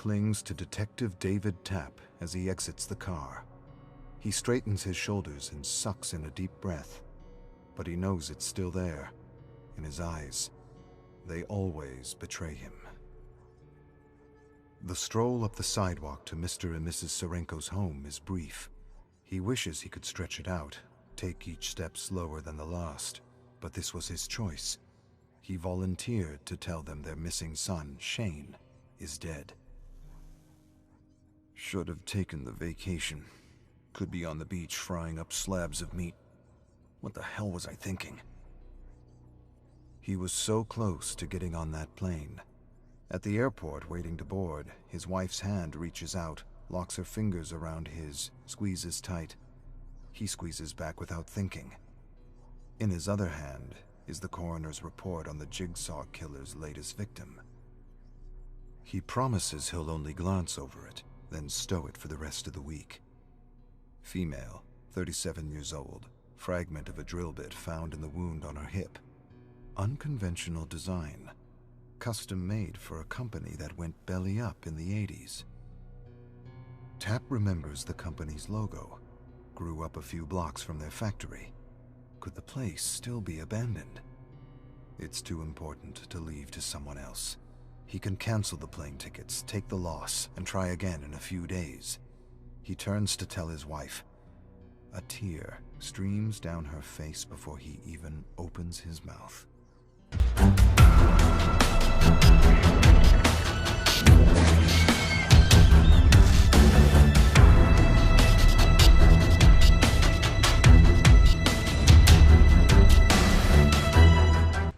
clings to Detective David Tapp as he exits the car. He straightens his shoulders and sucks in a deep breath, but he knows it's still there, in his eyes. They always betray him. The stroll up the sidewalk to Mr. and Mrs. Serenko's home is brief. He wishes he could stretch it out, take each step slower than the last, but this was his choice. He volunteered to tell them their missing son, Shane, is dead. Should have taken the vacation. Could be on the beach frying up slabs of meat. What the hell was I thinking? He was so close to getting on that plane. At the airport, waiting to board, his wife's hand reaches out, locks her fingers around his, squeezes tight. He squeezes back without thinking. In his other hand is the coroner's report on the Jigsaw killer's latest victim. He promises he'll only glance over it, then stow it for the rest of the week. Female, 37 years old, fragment of a drill bit found in the wound on her hip. Unconventional design. Custom made for a company that went belly up in the 80s. Tapp remembers the company's logo. Grew up a few blocks from their factory. Could the place still be abandoned? It's too important to leave to someone else. He can cancel the plane tickets, take the loss, and try again in a few days. He turns to tell his wife. A tear streams down her face before he even opens his mouth.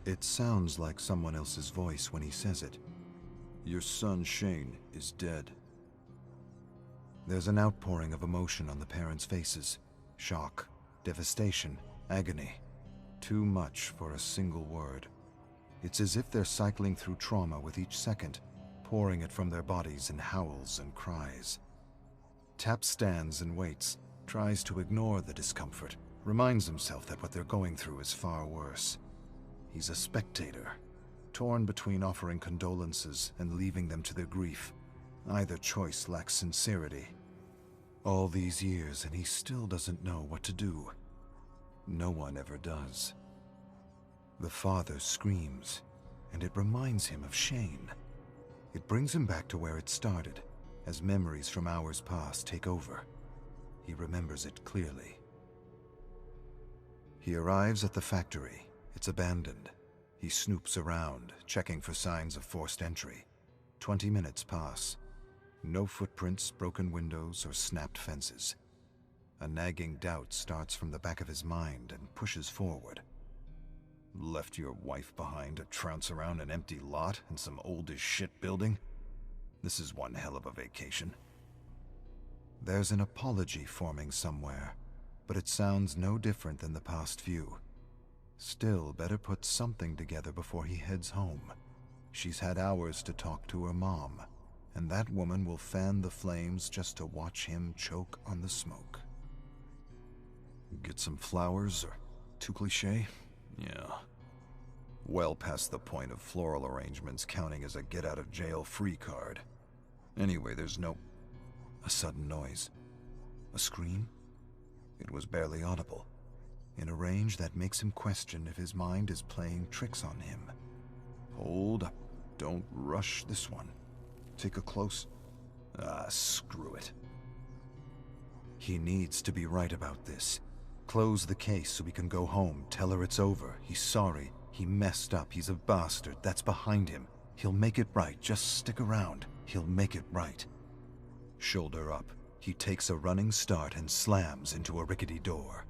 It sounds like someone else's voice when he says it. Your son Shane is dead. There's an outpouring of emotion on the parents' faces. Shock, devastation, agony. Too much for a single word. It's as if they're cycling through trauma with each second, pouring it from their bodies in howls and cries. Tapp stands and waits, tries to ignore the discomfort, reminds himself that what they're going through is far worse. He's a spectator, torn between offering condolences and leaving them to their grief. Either choice lacks sincerity. All these years and he still doesn't know what to do. No one ever does. The father screams, and it reminds him of Shane. It brings him back to where it started, as memories from hours past take over. He remembers it clearly. He arrives at the factory. It's abandoned. He snoops around, checking for signs of forced entry. 20 minutes pass. No footprints, broken windows, or snapped fences. A nagging doubt starts from the back of his mind and pushes forward. Left your wife behind to trounce around an empty lot in some old-as-shit building? This is one hell of a vacation. There's an apology forming somewhere, but it sounds no different than the past few. Still, better put something together before he heads home. She's had hours to talk to her mom, and that woman will fan the flames just to watch him choke on the smoke. Get some flowers, or too cliché? Yeah. Well past the point of floral arrangements counting as a get-out-of-jail-free card. Anyway, there's no... A sudden noise. A scream? It was barely audible, in a range that makes him question if his mind is playing tricks on him. Hold up. Don't rush this one. Take a close... screw it. He needs to be right about this. Close the case so he can go home, tell her it's over, he's sorry, he messed up, he's a bastard, that's behind him. He'll make it right, just stick around, he'll make it right. Shoulder up, he takes a running start and slams into a rickety door.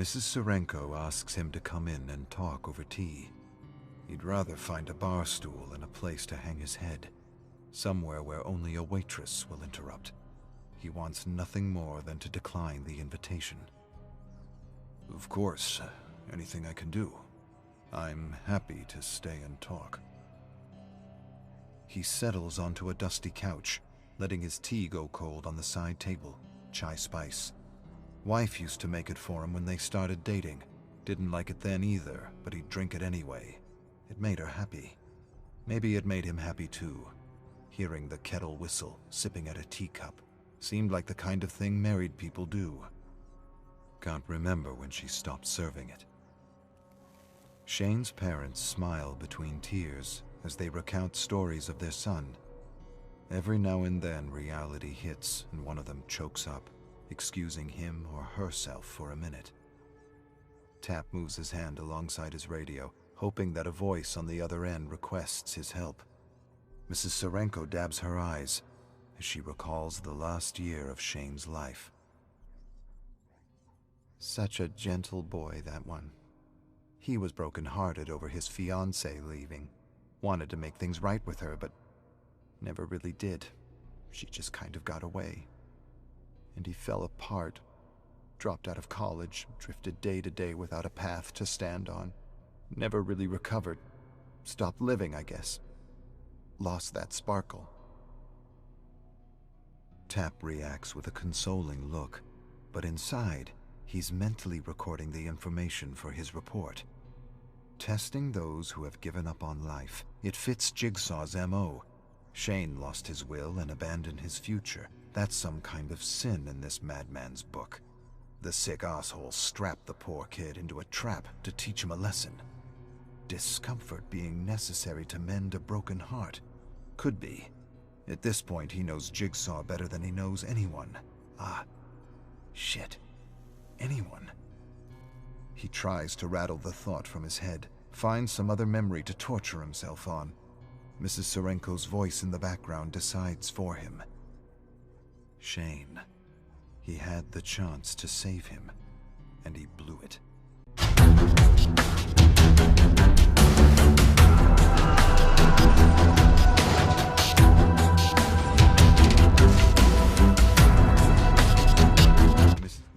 Mrs. Serenko asks him to come in and talk over tea. He'd rather find a bar stool and a place to hang his head, somewhere where only a waitress will interrupt. He wants nothing more than to decline the invitation. Of course, anything I can do. I'm happy to stay and talk. He settles onto a dusty couch, letting his tea go cold on the side table, chai spice. Wife used to make it for him when they started dating. Didn't like it then either, but he'd drink it anyway. It made her happy. Maybe it made him happy too. Hearing the kettle whistle, sipping at a teacup, seemed like the kind of thing married people do. Can't remember when she stopped serving it. Shane's parents smile between tears as they recount stories of their son. Every now and then reality hits and one of them chokes up, excusing him or herself for a minute. Tapp moves his hand alongside his radio, hoping that a voice on the other end requests his help. Mrs. Serenko dabs her eyes as she recalls the last year of Shane's life. Such a gentle boy, that one. He was broken-hearted over his fiancée leaving. Wanted to make things right with her, but never really did. She just kind of got away. And he fell apart, dropped out of college, drifted day to day without a path to stand on. Never really recovered. Stopped living, I guess. Lost that sparkle. Tapp reacts with a consoling look, but inside, he's mentally recording the information for his report. Testing those who have given up on life. It fits Jigsaw's MO. Shane lost his will and abandoned his future. That's some kind of sin in this madman's book. The sick asshole strapped the poor kid into a trap to teach him a lesson. Discomfort being necessary to mend a broken heart. Could be. At this point, he knows Jigsaw better than he knows anyone. Shit. Anyone. He tries to rattle the thought from his head, finds some other memory to torture himself on. Mrs. Serenko's voice in the background decides for him. Shane. He had the chance to save him, and he blew it.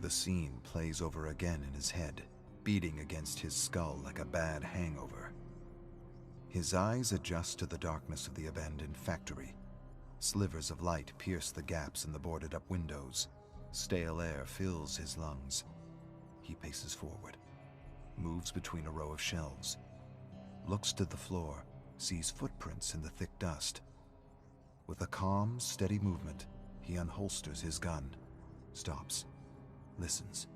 The scene plays over again in his head, beating against his skull like a bad hangover. His eyes adjust to the darkness of the abandoned factory. Slivers of light pierce the gaps in the boarded-up windows. Stale air fills his lungs. He paces forward, moves between a row of shelves, looks to the floor, sees footprints in the thick dust. With a calm, steady movement, he unholsters his gun, stops, listens,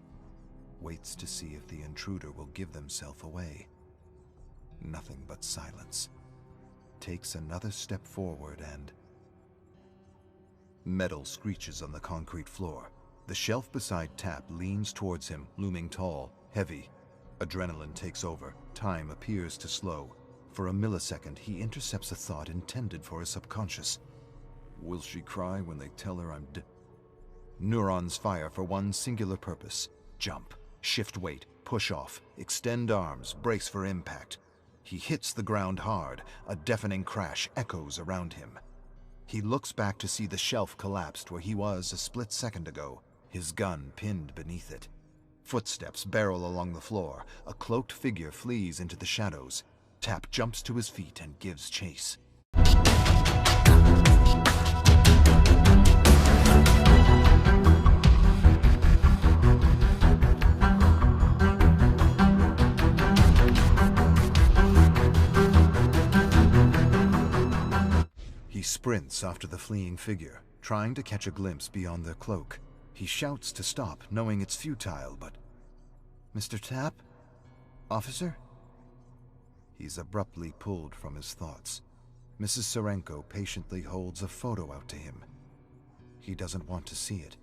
waits to see if the intruder will give themselves away. Nothing but silence. Takes another step forward and... Metal screeches on the concrete floor. The shelf beside Tapp leans towards him, looming tall, heavy. Adrenaline takes over. Time appears to slow. For a millisecond, he intercepts a thought intended for his subconscious. Will she cry when they tell her I'm dead? Neurons fire for one singular purpose. Jump, shift weight, push off, extend arms, brace for impact. He hits the ground hard. A deafening crash echoes around him. He looks back to see the shelf collapsed where he was a split second ago, his gun pinned beneath it. Footsteps barrel along the floor. A cloaked figure flees into the shadows. Tapp jumps to his feet and gives chase. He sprints after the fleeing figure, trying to catch a glimpse beyond their cloak. He shouts to stop, knowing it's futile, but... Mr. Tapp? Officer? He's abruptly pulled from his thoughts. Mrs. Serenko patiently holds a photo out to him. He doesn't want to see it.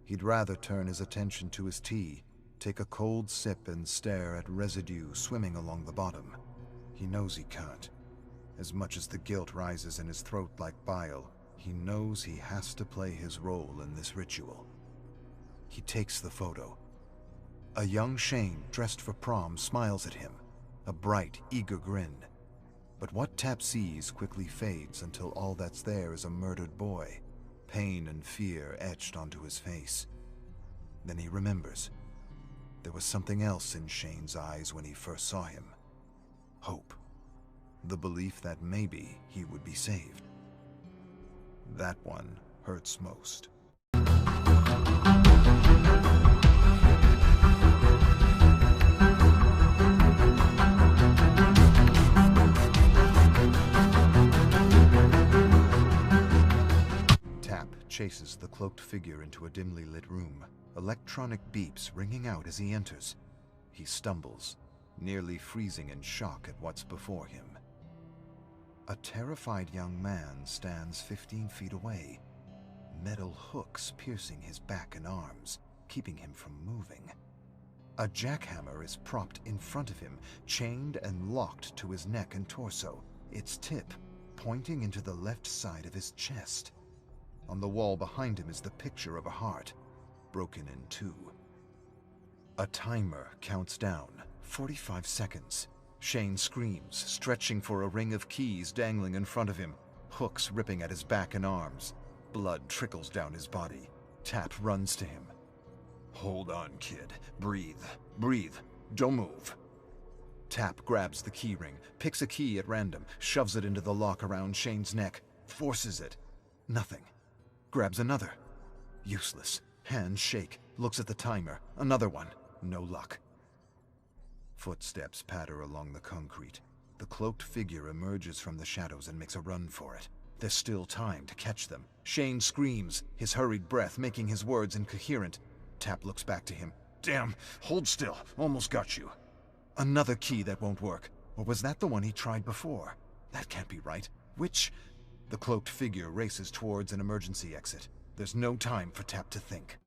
He'd rather turn his attention to his tea, take a cold sip and stare at residue swimming along the bottom. He knows he can't. As much as the guilt rises in his throat like bile, he knows he has to play his role in this ritual. He takes the photo. A young Shane, dressed for prom, smiles at him. A bright, eager grin. But what Tapp sees quickly fades until all that's there is a murdered boy, pain and fear etched onto his face. Then he remembers. There was something else in Shane's eyes when he first saw him. Hope. The belief that maybe he would be saved. That one hurts most. Tapp chases the cloaked figure into a dimly lit room, electronic beeps ringing out as he enters. He stumbles, nearly freezing in shock at what's before him. A terrified young man stands 15 feet away, metal hooks piercing his back and arms, keeping him from moving. A jackhammer is propped in front of him, chained and locked to his neck and torso, its tip pointing into the left side of his chest. On the wall behind him is the picture of a heart, broken in two. A timer counts down, 45 seconds. Shane screams, stretching for a ring of keys dangling in front of him, hooks ripping at his back and arms. Blood trickles down his body. Tapp runs to him. "Hold on, kid. Breathe. Breathe. Don't move." Tapp grabs the key ring, picks a key at random, shoves it into the lock around Shane's neck, forces it. Nothing. Grabs another. Useless. Hands shake, looks at the timer. Another one. No luck. Footsteps patter along the concrete. The cloaked figure emerges from the shadows and makes a run for it. There's still time to catch them. Shane screams, his hurried breath making his words incoherent. Tapp looks back to him. "Damn, hold still. Almost got you." Another key that won't work. Or was that the one he tried before? That can't be right. Which? The cloaked figure races towards an emergency exit. There's no time for Tapp to think.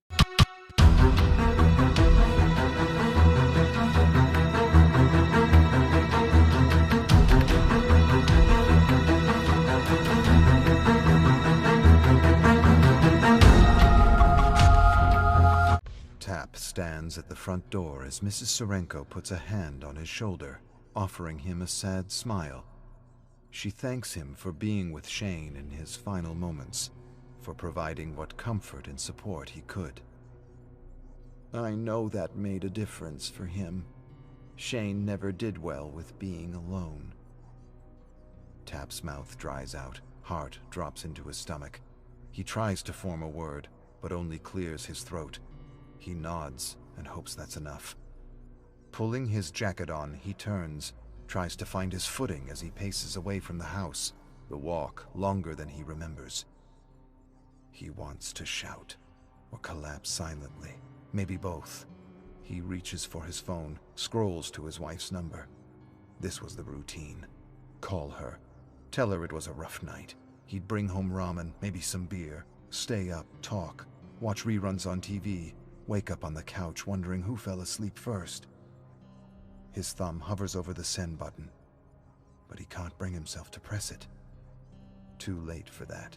Tapp stands at the front door as Mrs. Serenko puts a hand on his shoulder, offering him a sad smile. She thanks him for being with Shane in his final moments, for providing what comfort and support he could. "I know that made a difference for him. Shane never did well with being alone." Tapp's mouth dries out, heart drops into his stomach. He tries to form a word, but only clears his throat. He nods and hopes that's enough. Pulling his jacket on, he turns, tries to find his footing as he paces away from the house, the walk longer than he remembers. He wants to shout, or collapse silently, maybe both. He reaches for his phone, scrolls to his wife's number. This was the routine. Call her. Tell her it was a rough night. He'd bring home ramen, maybe some beer, stay up, talk, watch reruns on TV, wake up on the couch wondering who fell asleep first. His thumb hovers over the send button, but he can't bring himself to press it. Too late for that.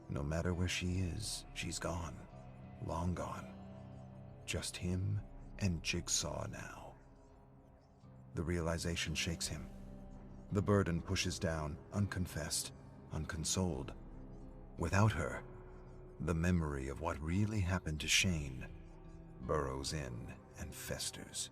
No matter where she is, she's gone. Long gone. Just him and Jigsaw now. The realization shakes him. The burden pushes down, unconfessed, unconsoled. Without her, the memory of what really happened to Shane burrows in and festers.